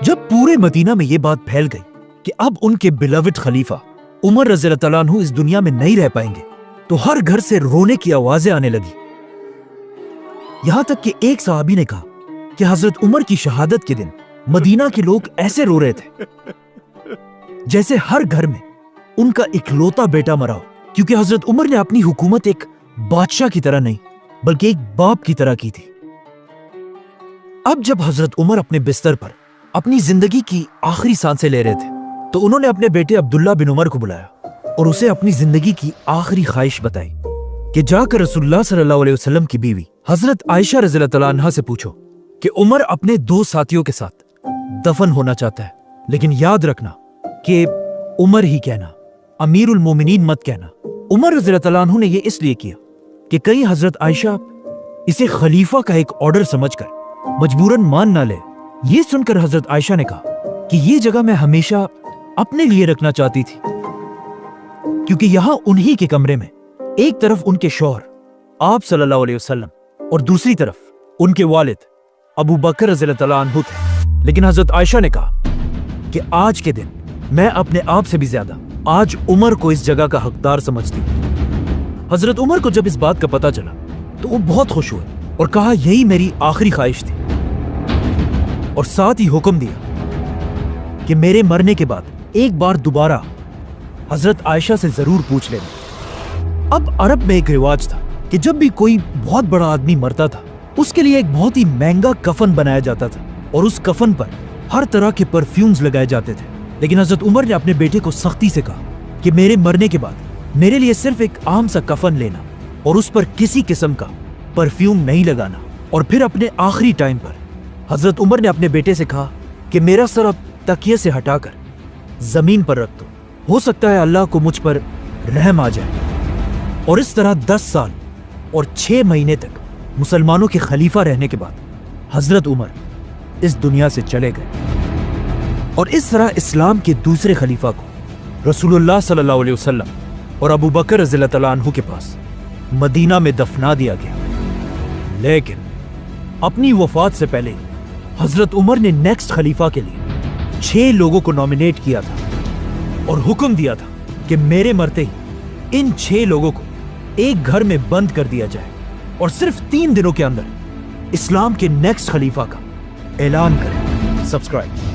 جب پورے مدینہ میں یہ بات پھیل گئی کہ اب ان کے بلوڈ خلیفہ عمر رضی اللہ تعالیٰ عنہ اس دنیا میں نہیں رہ پائیں گے تو ہر گھر سے رونے کی آوازیں آنے لگی. یہاں تک کہ ایک صحابی نے کہا کہ حضرت عمر کی شہادت کے دن مدینہ کے لوگ ایسے رو رہے تھے جیسے ہر گھر میں ان کا اکلوتا بیٹا مرا ہو، کیونکہ حضرت عمر نے اپنی حکومت ایک بادشاہ کی طرح نہیں بلکہ ایک باپ کی طرح کی تھی. اب جب حضرت عمر اپنے بستر پر اپنی زندگی کی آخری سانسیں لے رہے تھے تو انہوں نے اپنے بیٹے عبداللہ بن عمر کو بلایا اور اسے اپنی زندگی کی آخری خواہش بتائی کہ جا کر رسول اللہ صلی اللہ علیہ وسلم کی بیوی حضرت عائشہ رضی اللہ تعالیٰ عنہا سے پوچھو کہ عمر اپنے 2 ساتھیوں کے ساتھ دفن ہونا چاہتا ہے، لیکن یاد رکھنا کہ عمر ہی کہنا، امیر المومنین مت کہنا. عمر رضی اللہ تعالیٰ عنہ نے یہ اس لیے کیا کہ کہیں حضرت عائشہ اسے خلیفہ کا ایک آرڈر سمجھ کر مجبوراً مان نہ لے. یہ سن کر حضرت عائشہ نے کہا کہ یہ جگہ میں ہمیشہ اپنے لیے رکھنا چاہتی تھی، کیونکہ یہاں انہی کے کمرے میں ایک طرف ان کے شوہر آپ صلی اللہ علیہ وسلم اور دوسری طرف ان کے والد ابو بکر رضی اللہ تعالیٰ عنہ تھے. لیکن حضرت عائشہ نے کہا کہ آج کے دن میں اپنے آپ سے بھی زیادہ آج عمر کو اس جگہ کا حقدار سمجھتی ہوں. حضرت عمر کو جب اس بات کا پتہ چلا تو وہ بہت خوش ہوئے اور کہا یہی میری آخری خواہش تھی، اور ساتھ ہی حکم دیا کہ میرے مرنے کے بعد ایک بار دوبارہ حضرت عائشہ سے ضرور پوچھ لینا. اب عرب میں ایک رواج تھا کہ جب بھی کوئی بہت بڑا آدمی مرتا تھا اس کے لیے ایک بہت ہی مہنگا کفن بنایا جاتا تھا اور اس کفن پر ہر طرح کے پرفیومز لگائے جاتے تھے. لیکن حضرت عمر نے اپنے بیٹے کو سختی سے کہا کہ میرے مرنے کے بعد میرے لیے صرف ایک عام سا کفن لینا اور اس پر کسی قسم کا پرفیوم نہیں لگانا. اور پھر اپنے آخری ٹائم پر حضرت عمر نے اپنے بیٹے سے کہا کہ میرا سر اب تکیے سے ہٹا کر زمین پر رکھ دو، ہو سکتا ہے اللہ کو مجھ پر رحم آ جائے. اور اس طرح 10 سال اور 6 مہینے تک مسلمانوں کے خلیفہ رہنے کے بعد حضرت عمر اس دنیا سے چلے گئے. اور اس طرح اسلام کے دوسرے خلیفہ کو رسول اللہ صلی اللہ علیہ وسلم اور ابو بکر رضی اللہ تعالیٰ عنہ کے پاس مدینہ میں دفنا دیا گیا. لیکن اپنی وفات سے پہلے حضرت عمر نے نیکسٹ خلیفہ کے لیے 6 لوگوں کو نامینیٹ کیا تھا اور حکم دیا تھا کہ میرے مرتے ہی ان 6 لوگوں کو ایک گھر میں بند کر دیا جائے اور صرف 3 دنوں کے اندر اسلام کے نیکسٹ خلیفہ کا اعلان کریں. سبسکرائب.